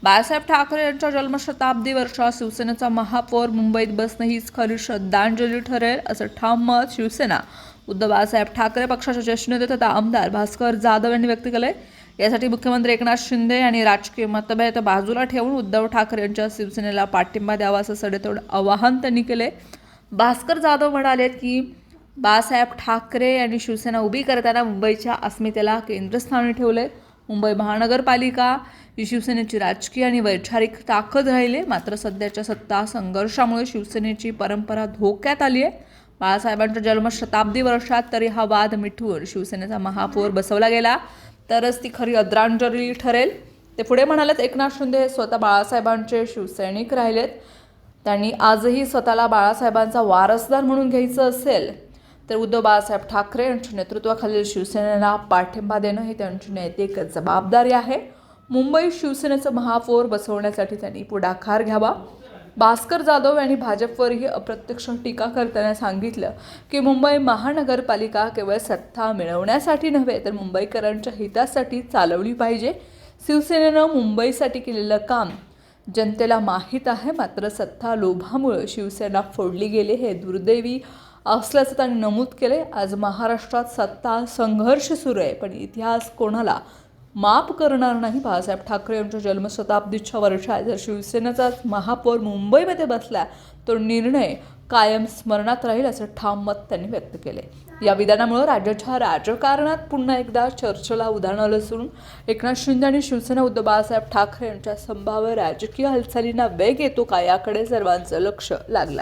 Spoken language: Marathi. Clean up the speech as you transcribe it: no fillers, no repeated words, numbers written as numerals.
बाळासाहेब ठाकरे यांच्या जन्मशताब्दी वर्षात शिवसेनेचा महापौर मुंबईत बसणं हीच खरी श्रद्धांजली ठरेल, असं ठाम मत शिवसेना उद्धव बाळासाहेब ठाकरे पक्षाचे ज्येष्ठ नेते तथा आमदार भास्कर जाधव यांनी व्यक्त केले. यासाठी मुख्यमंत्री एकनाथ शिंदे यांनी राजकीय मतभेद बाजूला ठेवून उद्धव ठाकरे यांच्या शिवसेनेला पाठिंबा द्यावा असं सडेतोड आवाहन त्यांनी केले. भास्कर जाधव म्हणाले की बाळासाहेब ठाकरे यांनी शिवसेना उभी करताना मुंबईच्या अस्मितेला केंद्रस्थानी ठेवले. मुंबई महानगरपालिका ही शिवसेनेची राजकीय आणि वैचारिक ताकद राहिली, मात्र सध्याच्या सत्ता संघर्षामुळे शिवसेनेची परंपरा धोक्यात आली आहे. बाळासाहेबांच्या जन्मशताब्दी वर्षात तरी हा वाद मिटवून शिवसेनेचा महापौर बसवला गेला तरच ती खरी आदरांजली ठरेल. ते पुढे म्हणालेत, एकनाथ शिंदे हे स्वतः बाळासाहेबांचे शिवसैनिक राहिलेत. त्यांनी आजही स्वतःला बाळासाहेबांचा वारसदार म्हणून घ्यायचं असेल तर उद्धव बाळासाहेब ठाकरे यांच्या नेतृत्वाखालील शिवसेनेला पाठिंबा देणं ही त्यांची नैतिक जबाबदारी आहे. मुंबई शिवसेनेचं महापौर बसवण्यासाठी त्यांनी पुढाकार घ्यावा. भास्कर जाधव यांनी भाजपवरही अप्रत्यक्ष टीका करताना सांगितलं की मुंबई महानगरपालिका केवळ सत्ता मिळवण्यासाठी नव्हे तर मुंबईकरांच्या हितासाठी चालवली पाहिजे. शिवसेनेनं मुंबईसाठी केलेलं काम जनतेला माहीत आहे, मात्र सत्ता लोभामुळे शिवसेना फोडली गेली हे दुर्दैवी असल्याचं त्यांनी नमूद केले. आज महाराष्ट्रात सत्ता संघर्ष सुरू आहे, पण इतिहास कोणाला माफ करणार नाही. बाळासाहेब ठाकरे यांच्या जन्मशताब्दीच्या वर्षात जर शिवसेनेचाच महापौर मुंबईमध्ये बसला तो निर्णय कायम स्मरणात राहील, असं ठाम मत त्यांनी व्यक्त केले. या विधानामुळे राज्याच्या राजकारणात पुन्हा एकदा चर्चेला उधाण आलं असून एकनाथ शिंदे आणि शिवसेना उद्धव बाळासाहेब ठाकरे यांच्या संभाव्य राजकीय हालचालींना वेग येतो का याकडे सर्वांचं लक्ष लागलं.